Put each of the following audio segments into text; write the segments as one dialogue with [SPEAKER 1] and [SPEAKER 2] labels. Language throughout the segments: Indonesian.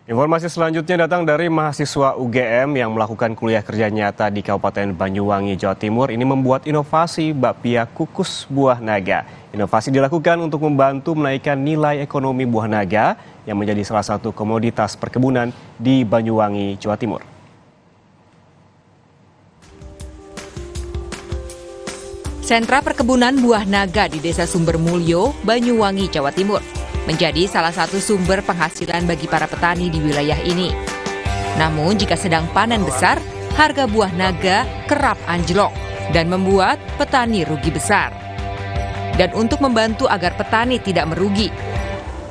[SPEAKER 1] Informasi selanjutnya datang dari mahasiswa UGM yang melakukan kuliah kerja nyata di Kabupaten Banyuwangi, Jawa Timur. Ini membuat inovasi bakpia kukus buah naga. Inovasi dilakukan untuk membantu menaikkan nilai ekonomi buah naga yang menjadi salah satu komoditas perkebunan di Banyuwangi, Jawa Timur.
[SPEAKER 2] Sentra perkebunan buah naga di Desa Sumbermulyo, Banyuwangi, Jawa Timur menjadi salah satu sumber penghasilan bagi para petani di wilayah ini. Namun jika sedang panen besar, harga buah naga kerap anjlok dan membuat petani rugi besar. Dan untuk membantu agar petani tidak merugi,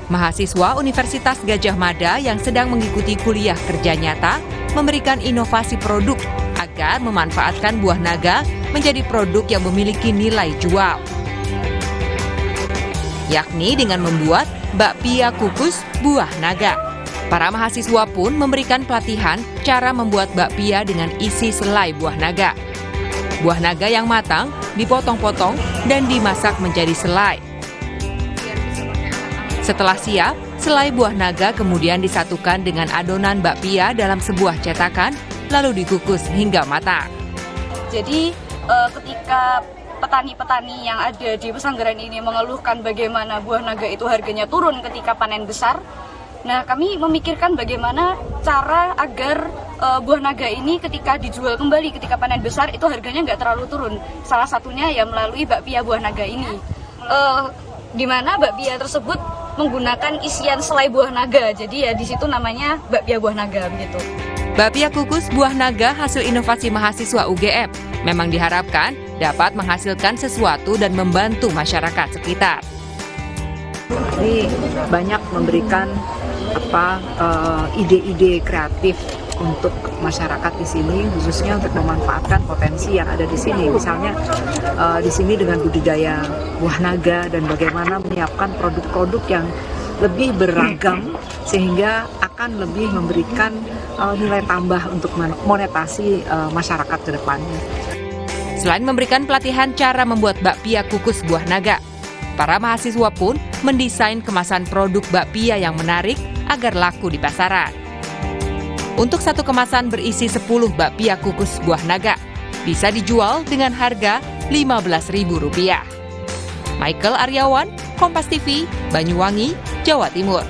[SPEAKER 2] mahasiswa Universitas Gadjah Mada yang sedang mengikuti kuliah kerja nyata memberikan inovasi produk agar memanfaatkan buah naga menjadi produk yang memiliki nilai jual, yakni dengan membuat bakpia kukus buah naga. Para mahasiswa pun memberikan pelatihan cara membuat bakpia dengan isi selai buah naga. Buah naga yang matang dipotong-potong dan dimasak menjadi selai. Setelah siap, selai buah naga kemudian disatukan dengan adonan bakpia dalam sebuah cetakan, lalu dikukus hingga matang.
[SPEAKER 3] Jadi ketika petani-petani yang ada di pesanggaran ini mengeluhkan bagaimana buah naga itu harganya turun ketika panen besar. Nah, kami memikirkan bagaimana cara agar buah naga ini ketika dijual kembali ketika panen besar itu harganya nggak terlalu turun. Salah satunya ya melalui bakpia buah naga ini. Di mana bakpia tersebut menggunakan isian selai buah naga. Jadi ya di situ namanya bakpia buah naga begitu.
[SPEAKER 2] Bakpia kukus buah naga hasil inovasi mahasiswa UGM memang diharapkan dapat menghasilkan sesuatu dan membantu masyarakat sekitar.
[SPEAKER 4] Ini banyak memberikan ide-ide kreatif untuk masyarakat di sini, khususnya untuk memanfaatkan potensi yang ada di sini. Misalnya di sini dengan budidaya buah naga dan bagaimana menyiapkan produk-produk yang lebih beragam sehingga akan lebih memberikan nilai tambah untuk monetasi masyarakat ke depannya.
[SPEAKER 2] Selain memberikan pelatihan cara membuat bakpia kukus buah naga, para mahasiswa pun mendesain kemasan produk bakpia yang menarik agar laku di pasaran. Untuk satu kemasan berisi 10 bakpia kukus buah naga, bisa dijual dengan harga Rp15.000. Michael Aryawan, Kompas TV, Banyuwangi, Jawa Timur.